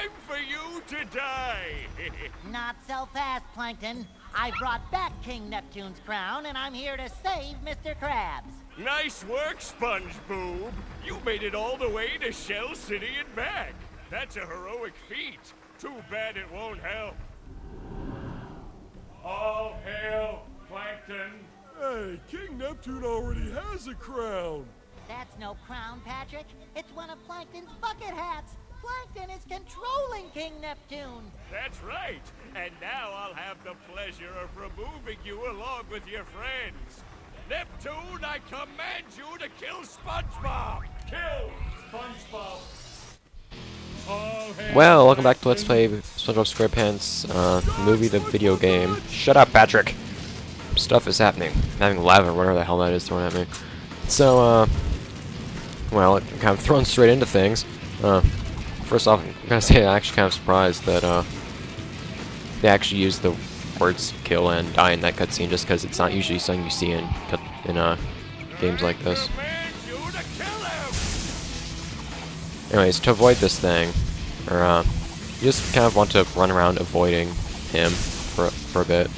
time for you to die. Not so fast, Plankton. I brought back King Neptune's crown, and I'm here to save Mr. Krabs. Nice work, Spongebob. You made it all the way to Shell City and back. That's a heroic feat. Too bad it won't help. All hail, Plankton. Hey, King Neptune already has a crown. That's no crown, Patrick. It's one of Plankton's bucket hats. Plankton is controlling King Neptune. That's right. And now I'll have the pleasure of removing you along with your friends. Neptune, I command you to kill SpongeBob! Kill SpongeBob! Well, welcome back to Let's Play SpongeBob SquarePants, movie the video game. Shut up, Patrick! Stuff is happening. I'm having lava, whatever the hell that is thrown at me. So, well, kind of thrown straight into things. First off, I'm gonna say I'm actually kind of surprised that, they actually used the words kill and die in that cutscene, just because it's not usually something you see in games like this. Anyways, to avoid this thing, or you just kind of want to run around avoiding him for a bit.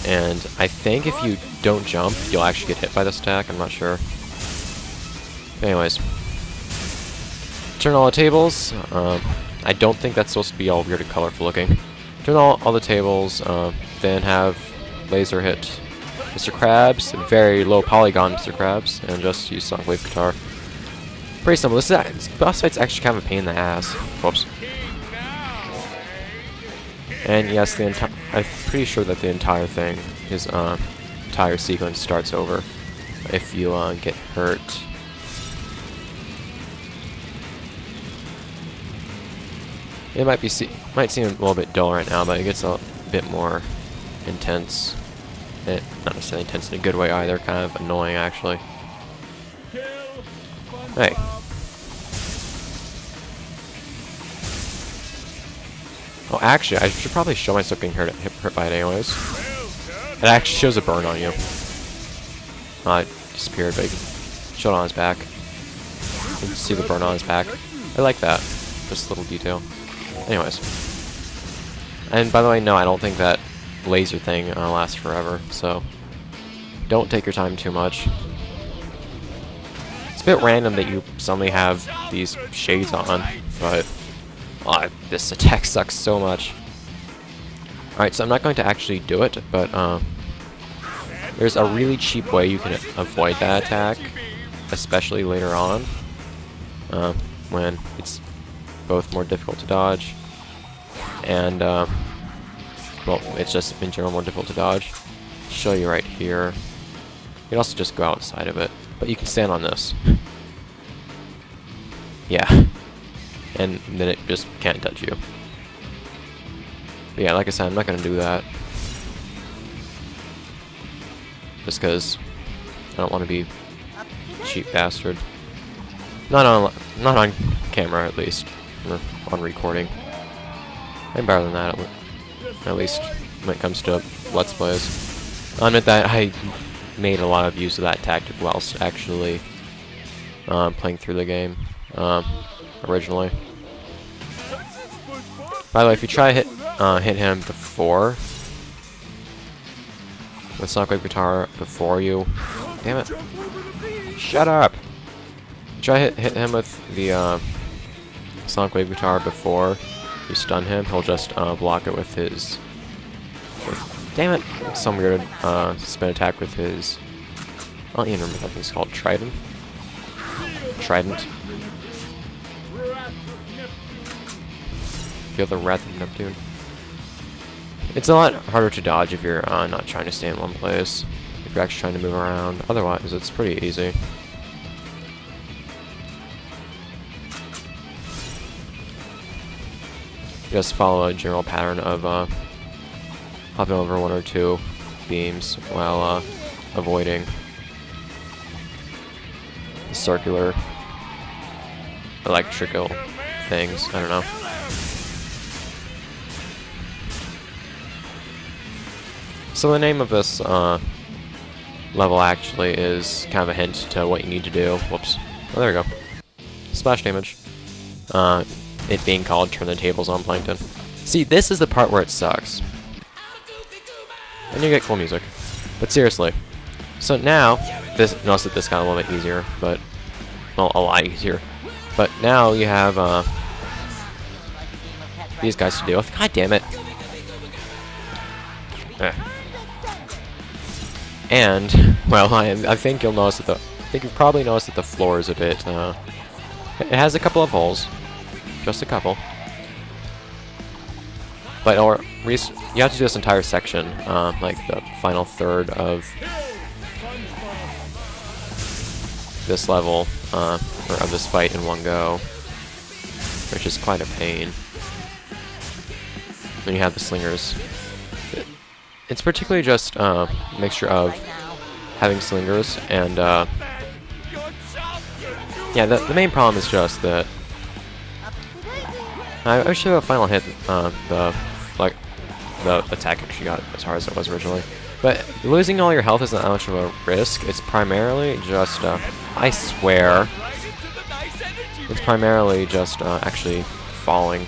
And I think if you don't jump, you'll actually get hit by this attack. I'm not sure. Anyways, turn all the tables. I don't think that's supposed to be all weird and colorful looking. Turn all the tables, then have laser hit Mr. Krabs, very low polygon Mr. Krabs, and just use Sonic Wave Guitar. Pretty simple. This boss fight's actually kind of a pain in the ass. Whoops. And yes, I'm pretty sure that the entire thing, his entire sequence starts over if you get hurt. It might seem a little bit dull right now, but it gets a bit more intense. Not necessarily intense in a good way either, kind of annoying actually. Hey. Oh, actually, I should probably show myself getting hurt by it anyways. It actually shows a burn on you. It disappeared, but you can show it on his back. You can see the burn on his back. I like that. Just a little detail. Anyways. And by the way, no, I don't think that laser thing lasts forever, so don't take your time too much. It's a bit random that you suddenly have these shades on, but this attack sucks so much. Alright, so I'm not going to actually do it, but there's a really cheap way you can avoid that attack, especially later on, when it's both more difficult to dodge and well, it's just in general more difficult to dodge. I'll show you right here. You can also just go outside of it, but you can stand on this. Yeah. And then it just can't touch you. But yeah, like I said, I'm not going to do that. Just because I don't want to be a cheap bastard. Not on camera, at least. Or on recording. I'm better than that, at least when it comes to Let's Plays. I'll admit that I made a lot of use of that tactic whilst actually playing through the game originally. By the way, if you try hit him before with Sonic Wave Guitar before you, damn it, shut up! Try hit him with the Sonic Wave Guitar before you stun him. He'll just block it with his. Damn it! Some weird spin attack with his. I don't even remember what it's called. Trident. Feel the wrath of Neptune. It's a lot harder to dodge if you're not trying to stay in one place. If you're actually trying to move around. Otherwise, it's pretty easy. Just follow a general pattern of hopping over one or two beams while avoiding the circular electrical things. I don't know. So the name of this level actually is kind of a hint to what you need to do. Whoops. Oh, there we go. splash damage. It being called turn the tables on Plankton. See, this is the part where it sucks. And you get cool music. But seriously. So now, notice that this got a little bit easier, but, well, a lot easier. But now you have, these guys to deal with. God damn it. And, well, I think you'll notice that I think you've probably noticed that the floor is a bit, it has a couple of holes. Just a couple. But, you have to do this entire section, like the final third of this level, or of this fight in one go, which is quite a pain. Then you have the slingers. It's particularly just a mixture of having slingers and, yeah, the main problem is just that I wish the final hit, the attack actually got as hard as it was originally. But losing all your health isn't that much of a risk. It's primarily just, I swear, it's primarily just actually falling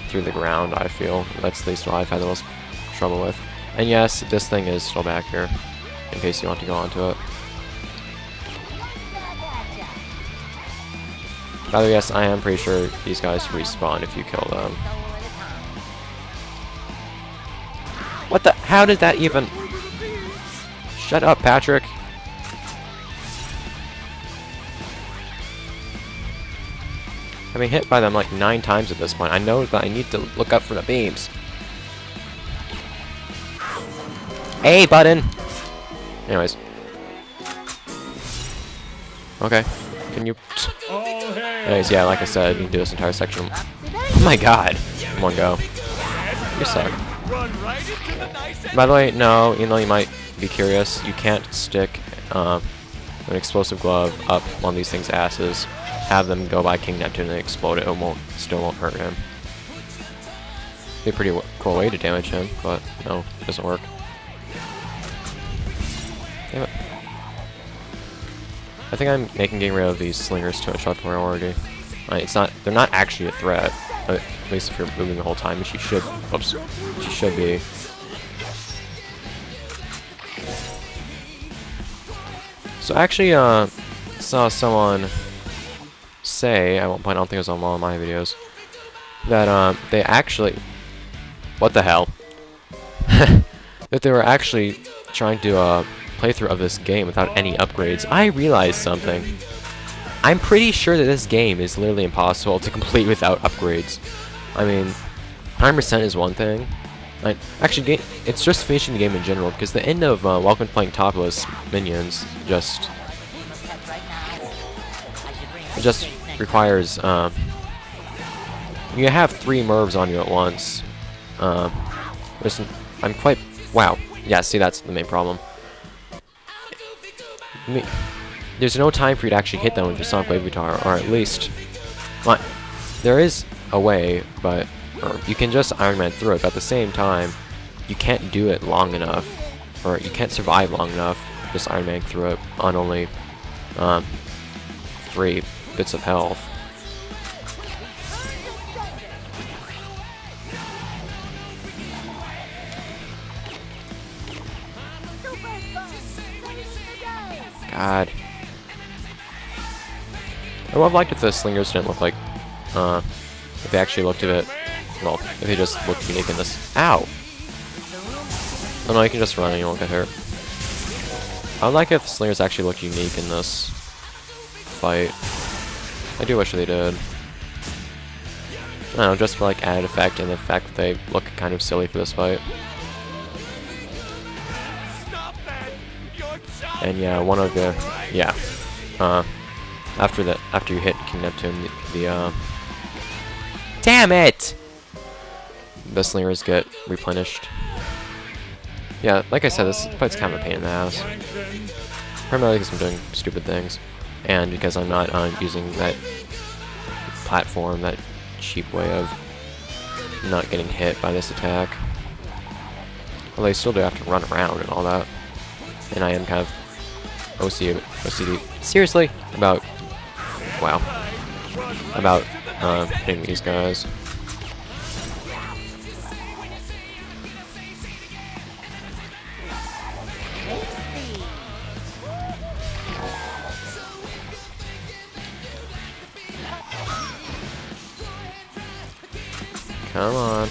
through the ground, I feel. That's at least what I've had the most trouble with. And yes, this thing is still back here, in case you want to go onto it. By the way, yes, I am pretty sure these guys respawn if you kill them. What the? How did that even? Shut up, Patrick. I've been hit by them like 9 times at this point. I know that I need to look up for the beams. A button! Anyways. Okay. Can you... Anyways, yeah, like I said, you can do this entire section. Oh my god! In one go. You suck. By the way, no, even though you might be curious, you can't stick an explosive glove up one of these things' asses, have them go by King Neptune and explode it. It still won't hurt him. Be a pretty cool way to damage him, but no, it doesn't work. Damn it. I think I'm getting rid of these slingers to a much priority. They're not actually a threat, at least if you're moving the whole time, which you should, oops, which you should be. So actually, saw someone say, at one point, I don't think it was on one of my videos, that, they actually, what the hell? That they were actually trying to, playthrough of this game without any upgrades. I realized something. I'm pretty sure that this game is literally impossible to complete without upgrades. I mean, 100% is one thing. Actually, it's just finishing the game in general, because the end of Welcome to Playing Topless Minions just requires you have 3 Mervs on you at once. I'm quite wow. Yeah, see, that's the main problem. There's no time for you to actually hit them with your Sonic Wave Guitar, or at least, well, there is a way, but you can just Iron Man through it, but at the same time, you can't do it long enough, or you can't survive long enough just Iron Man through it on only 3 bits of health. God. I would have liked if the slingers didn't look like, if they actually looked at it, well, if they just looked unique in this. Ow! Oh no, you can just run and you won't get hurt. I would like if the slingers actually looked unique in this fight. I do wish they did. I don't know, just for like added effect and the fact that they look kind of silly for this fight. And yeah, one of the, yeah, after you hit King Neptune, damn it! The slingers get replenished. Yeah, like I said, this fight's kind of a pain in the ass. Primarily because I'm doing stupid things, and because I'm not using that platform, that cheap way of not getting hit by this attack. Although I still do have to run around and all that. And I am kind of OCD, seriously, about wow, about hitting these guys. Come on.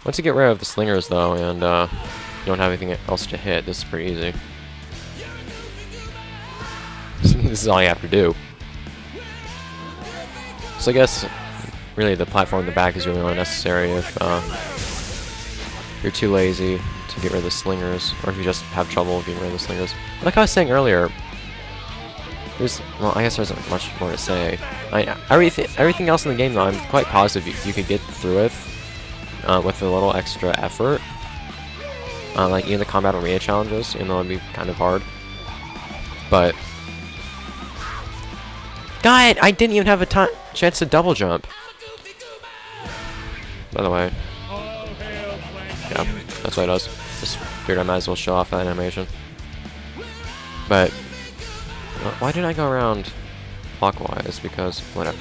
Once you get rid of the slingers, though, and you don't have anything else to hit, this is pretty easy. This is all you have to do. So I guess, really, the platform in the back is really unnecessary if you're too lazy to get rid of the slingers, or if you just have trouble getting rid of the slingers. Like I was saying earlier, well, I guess there's not much more to say. Everything else in the game, though, I'm quite positive you could get through it with a little extra effort. Like even the combat arena challenges, even though it'd be kind of hard. But God, I didn't even have a chance to double jump. By the way, yeah, that's what it does. Just figured I might as well show off that animation. But why didn't I go around clockwise? Because whatever.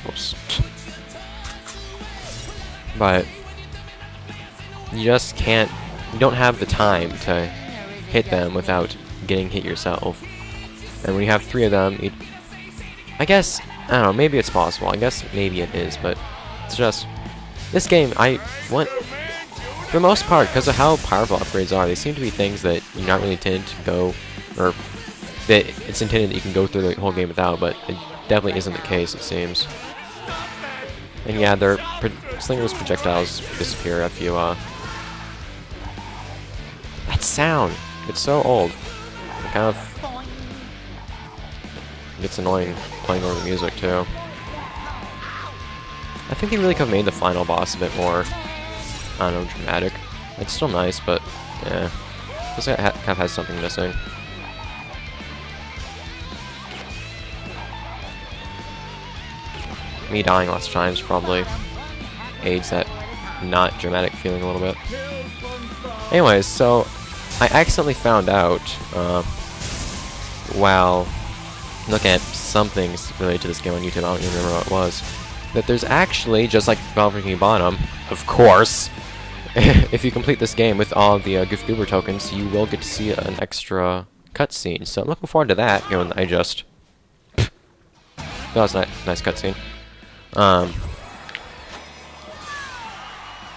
Oops. But you just can't. You don't have the time to hit them without getting hit yourself. And when you have 3 of them, I guess, I don't know, maybe it's possible. I guess maybe it is, but it's just this game. For the most part, because of how powerful upgrades are, they seem to be things that you're not really intended to go, or that it's intended that you can go through the whole game without, but it definitely isn't the case, it seems. And yeah, their slingers projectiles disappear if you, that sound! It's so old. It kind of gets annoying playing over the music, too. I think they really could have made the final boss a bit more, I don't know, dramatic. It's still nice, but yeah, this guy kind of has something missing. Me dying lots of times probably aids that not dramatic feeling a little bit. Anyways, so I accidentally found out while looking at some things related to this game on YouTube, I don't even remember what it was, that there's actually, just like Velvet Bikini Bottom, of course, if you complete this game with all of the goober tokens, you will get to see an extra cutscene. So I'm looking forward to that, given that I just... that was a nice cutscene.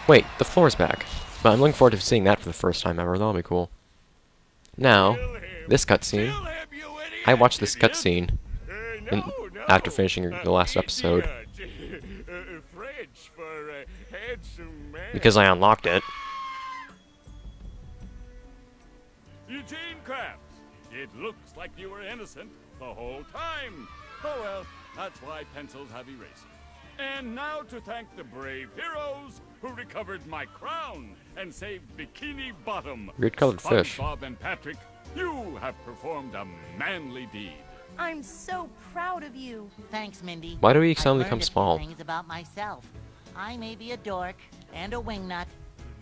Wait, the floor's back. But I'm looking forward to seeing that for the first time ever. That'll be cool. Now, this cutscene. I watched this cutscene after finishing the last episode. Because I unlocked it. Eugene Krabs, it looks like you were innocent the whole time. Oh well, that's why pencils have erasers. And now to thank the brave heroes who recovered my crown and saved Bikini Bottom. Weird-colored fish. Spongebob and Patrick, you have performed a manly deed. I'm so proud of you. Thanks, Mindy. Why do we I've suddenly learned become a few small? things about myself. I may be a dork and a wingnut.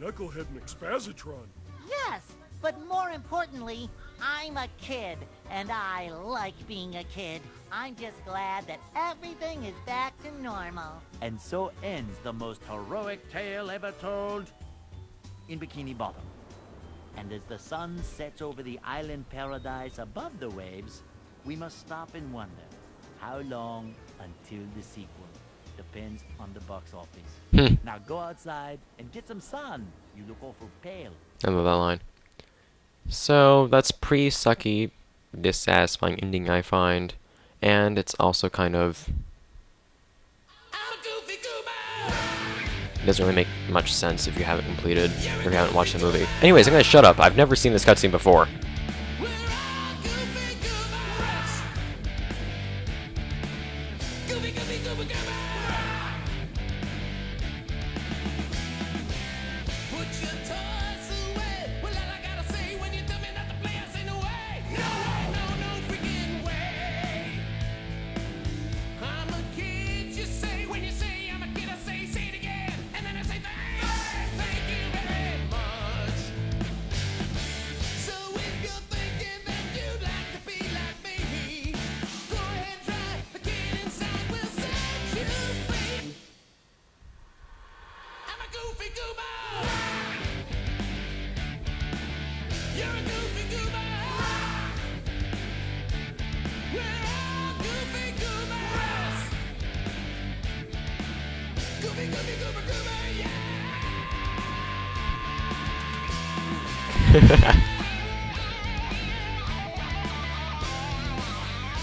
Knucklehead McSpazatron. Yes, but more importantly, I'm a kid, and I like being a kid. I'm just glad that everything is back to normal. And so ends the most heroic tale ever told in Bikini Bottom. And as the sun sets over the island paradise above the waves, we must stop and wonder how long until the sequel. Depends on the box office. Now go outside and get some sun. You look awful pale. I love that line. So that's pretty sucky, dissatisfying ending, I find. And it's also kind of... it doesn't really make much sense if you haven't completed, or if you haven't watched the movie. Anyways, I'm gonna shut up. I've never seen this cutscene before.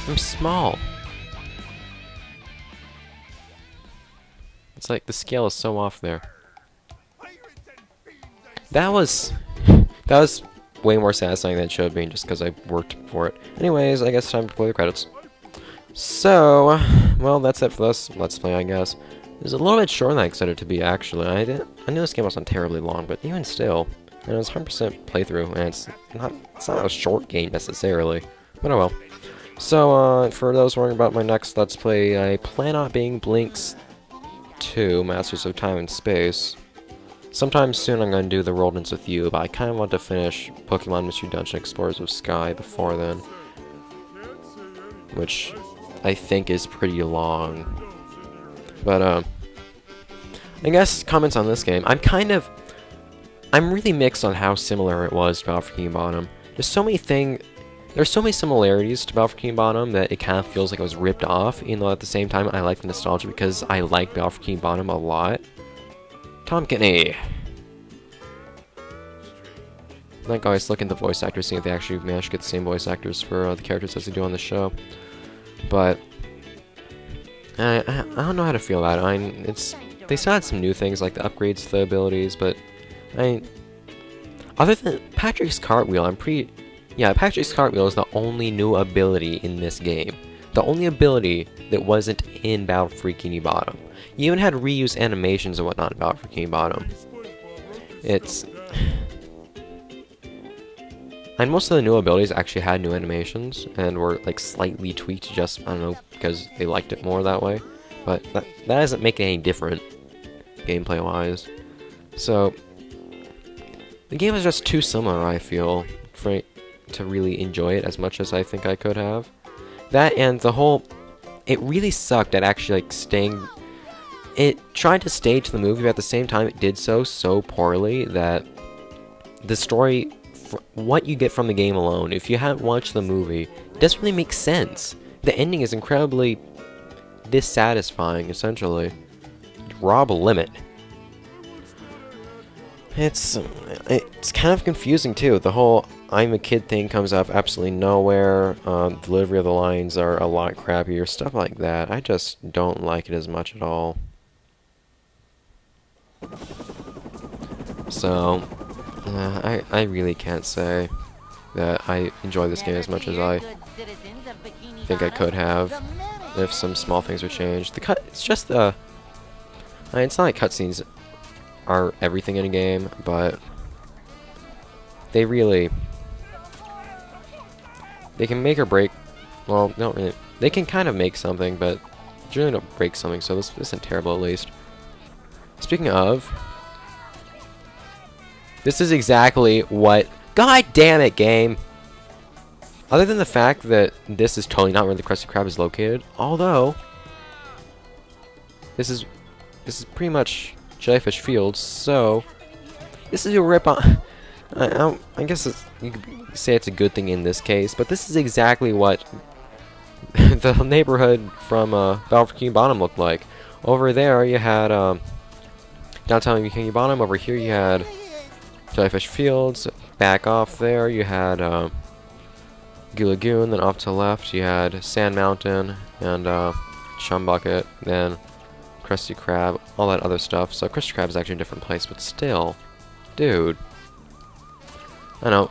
I'm small. It's like the scale is so off there. That was way more satisfying than it should have been just because I worked for it. Anyways, I guess time to play the credits. So, well, that's it for this Let's Play, I guess. It was a little bit shorter than I expected it to be, actually. I knew this game wasn't terribly long, but even still, and it was 100% playthrough, and it's not a short game necessarily. But oh well. So, for those wondering about my next Let's Play, I plan on being Blink's 2, Masters of Time and Space. Sometime soon I'm going to do the World Ends With You, but I kind of want to finish Pokemon Mystery Dungeon Explorers of Sky before then. Which I think is pretty long. But, I guess comments on this game. I'm really mixed on how similar it was to Battle for Bikini Bottom. There's so many similarities to Battle for Bikini Bottom that it kind of feels like it was ripped off, even though at the same time I like the nostalgia because I like Battle for Bikini Bottom a lot. Tom Kinney. Like always, look at the voice actors, see if they actually managed to get the same voice actors for the characters as they do on the show. But I don't know how to feel about it. They still had some new things like the upgrades to the abilities, but other than Patrick's cartwheel, Patrick's cartwheel is the only new ability in this game. The only ability that wasn't in Battle for Bikini Bottom. You even had reuse animations and whatnot in Battle for Bikini Bottom. And most of the new abilities actually had new animations and were like slightly tweaked just, I don't know, because they liked it more that way. But that doesn't make it any different gameplay wise. So the game is just too similar, I feel, to really enjoy it as much as I think I could have. That and it really sucked at actually like it tried to stage the movie, but at the same time it did so poorly that the story, what you get from the game alone, if you haven't watched the movie, it doesn't really make sense. The ending is incredibly dissatisfying, essentially. Rob Limit. It's kind of confusing too. The whole I'm a kid thing comes up absolutely nowhere. Delivery of the lines are a lot crappier, stuff like that. I just don't like it as much at all. So, I really can't say that I enjoy this game as much as I think I could have if some small things were changed. It's just it's not like cutscenes are everything in a game, but they can make or break. Well, no, really. They can kind of make something, but generally don't break something, so this isn't terrible at least. Speaking of, this is exactly what... God damn it, game! Other than the fact that this is totally not where the Krusty Krab is located, although this is pretty much Jellyfish Fields, so this is a rip-on. I guess you could say it's a good thing in this case, but this is exactly what the neighborhood from Battle for Bikini Bottom looked like. Over there, you had downtown Bikini Bottom. Over here, you had Jellyfish Fields. Back off there, you had Goo Lagoon. Then off to the left, you had Sand Mountain and Chum Bucket. Then Krusty Krab, all that other stuff. So Krusty Krab is actually a different place, but still, dude. I know.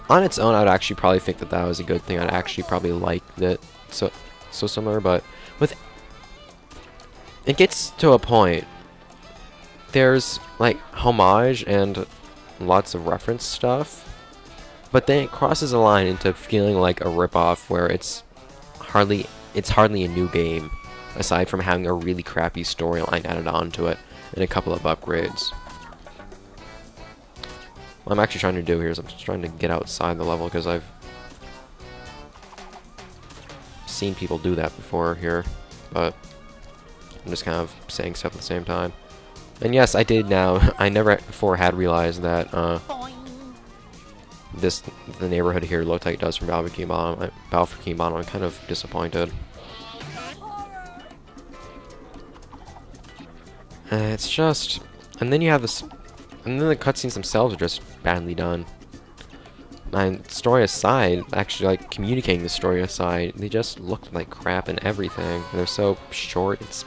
On its own, I'd actually probably think that was a good thing. I'd actually probably like it so similar, but it gets to a point. There's like homage and lots of reference stuff, but then it crosses a line into feeling like a ripoff, where it's hardly a new game, aside from having a really crappy storyline added onto it and a couple of upgrades. What I'm actually trying to do here is I'm just trying to get outside the level, because I've seen people do that before here, but I'm just kind of saying stuff at the same time. And yes, I did now. I never before had realized that the neighborhood here looked like it does from Battle for Bikini Bottom. I'm kind of disappointed. It's just, and then you have this, and then the cutscenes themselves are just badly done. And story aside, actually like communicating the story aside, they just looked like crap and everything. They're so short.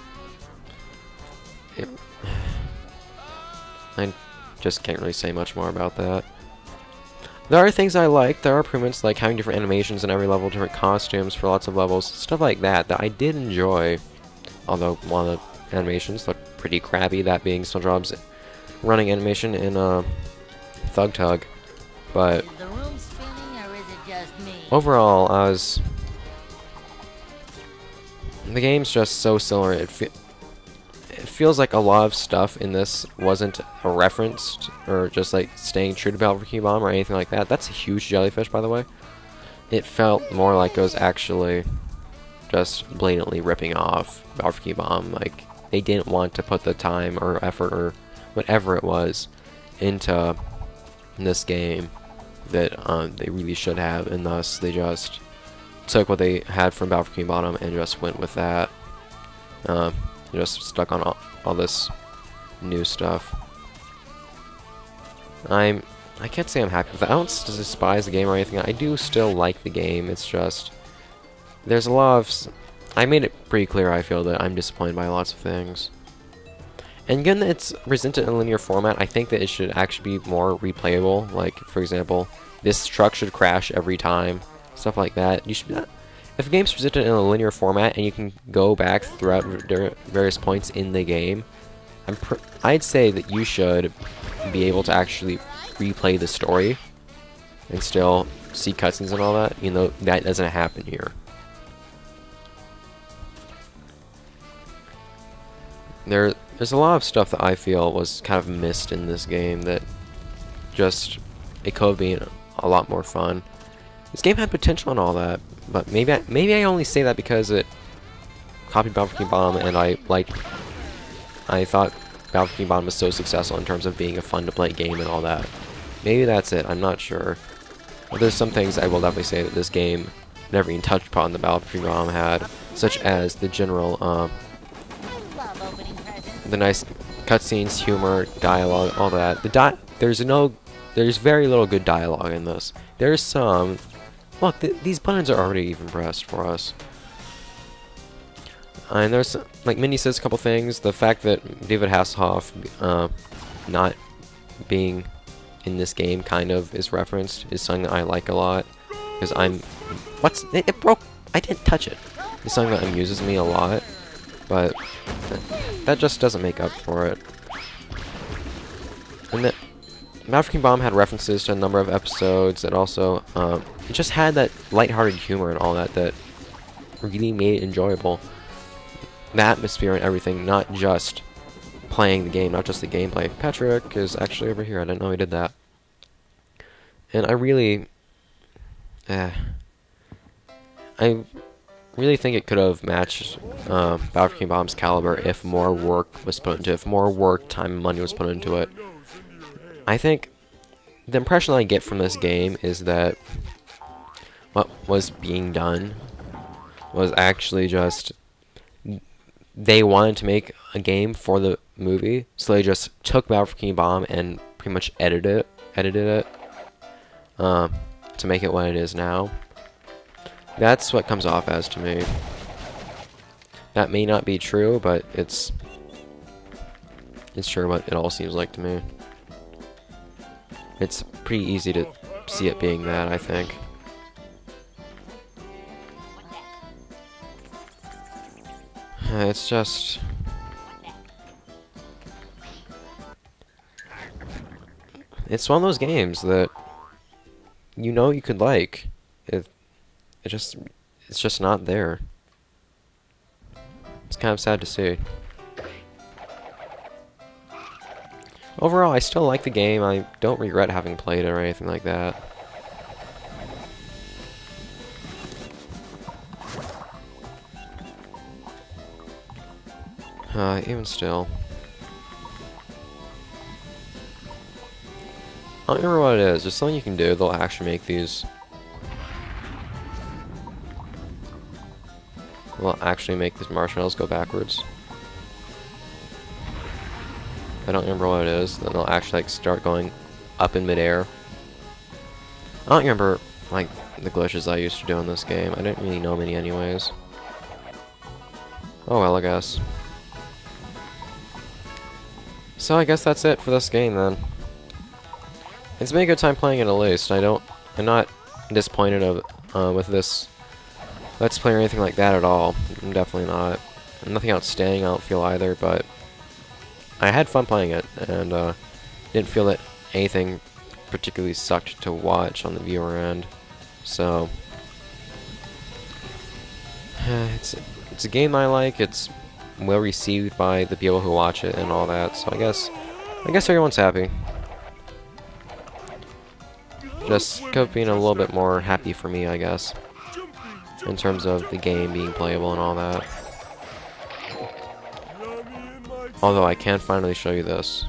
I just can't really say much more about that. There are things I like. There are improvements like having different animations in every level, different costumes for lots of levels, stuff like that I did enjoy. Although one of the animations looked pretty crappy, that being Spongebob's running animation in Thug Tug. But Is the room spinning or is it just me? overall, the game's just so similar. It feels like a lot of stuff in this wasn't a reference or just like staying true to Battle for King Bomb or anything like that. That's a huge jellyfish, by the way. It felt more like it was actually just blatantly ripping off Battle for King Bomb. Like, they didn't want to put the time or effort or whatever it was into this game that they really should have, and thus they just took what they had from Battle for King Bottom and just went with that. Just stuck on all this new stuff. I can't say I'm happy with it. I don't despise the game or anything. I do still like the game. It's just there's a lot of I made it pretty clear, I feel, that I'm disappointed by lots of things. And given that it's presented in a linear format, I think that it should actually be more replayable. Like, for example, this truck should crash every time, stuff like that. You should not. If a game's presented in a linear format and you can go back throughout various points in the game, I'd say that you should be able to actually replay the story and still see cutscenes and all that. You know, that doesn't happen here. There's a lot of stuff that I feel was kind of missed in this game that just, it could have been a lot more fun. This game had potential and all that, but maybe I only say that because it copied Battle for King Bomb, and I thought Battle for King Bomb was so successful in terms of being a fun to play game and all that. Maybe that's it, I'm not sure. But there's some things I will definitely say that this game never even touched upon the Battle for King Bomb had, such as the general, the nice cutscenes, humor, dialogue, all that. There's very little good dialogue in this. There's some. Look, these buttons are already even pressed for us. And there's, like Mindy says a couple things. The fact that David Hasselhoff not being in this game kind of is referenced is something that I like a lot. Because it broke. I didn't touch it. It's something that amuses me a lot. But that just doesn't make up for it. And that Battle for King Bomb had references to a number of episodes. It also it just had that lighthearted humor and all that really made it enjoyable. The atmosphere and everything, not just playing the game, not just the gameplay. Patrick is actually over here. I didn't know he did that. And I really think it could have matched Battle for King Bomb's caliber if more work was put into it, if more work, time, and money was put into it. I think the impression I get from this game is that what was being done was actually just they wanted to make a game for the movie, so they just took Battle for King Bomb and pretty much edited it to make it what it is now. That's what comes off as to me. That may not be true, but it's sure what it all seems like to me. It's pretty easy to see it being that, I think. It's just... It's one of those games that you know you could like. It's just not there. It's kind of sad to see. Overall, I still like the game. I don't regret having played it or anything like that. Even still. I don't remember what it is. There's something you can do that'll actually make these... will actually make these marshmallows go backwards. I don't remember what it is. Then they'll actually like start going up in midair. I don't remember, like, the glitches I used to do in this game. I didn't really know many anyways. Oh well, I guess. So I guess that's it for this game then. It's been a good time playing it at least. I'm not disappointed with this Let's Play or anything like that at all. I'm definitely not. Nothing outstanding, I don't feel either, but I had fun playing it, and didn't feel that anything particularly sucked to watch on the viewer end. So it's a game I like. It's well received by the people who watch it and all that. So I guess everyone's happy. Just could have been a little bit more happy for me, I guess, in terms of the game being playable and all that. Although I can finally show you this.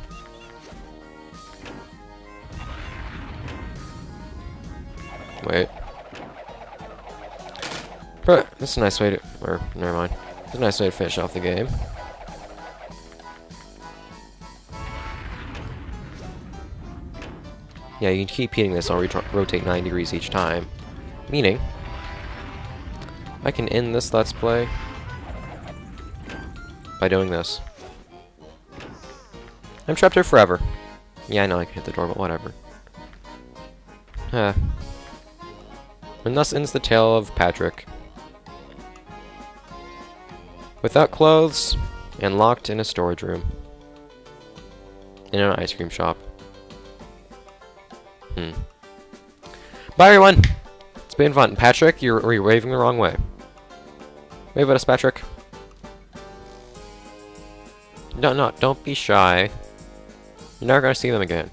Wait. But that's a nice way to, or never mind. It's a nice way to finish off the game. Yeah, you can keep hitting this. I'll rotate 9 degrees each time. Meaning, I can end this Let's Play by doing this. I'm trapped here forever. Yeah, I know I can hit the door, but whatever. And thus ends the tale of Patrick. Without clothes, and locked in a storage room. In an ice cream shop. Bye everyone! It's been fun. Patrick, you're waving the wrong way. Wave at us, Patrick. No, don't be shy. You're never gonna see them again.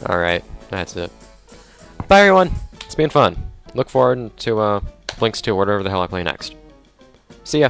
Alright, that's it. Bye everyone! It's been fun. Look forward to Blinks 2, whatever the hell I play next. See ya!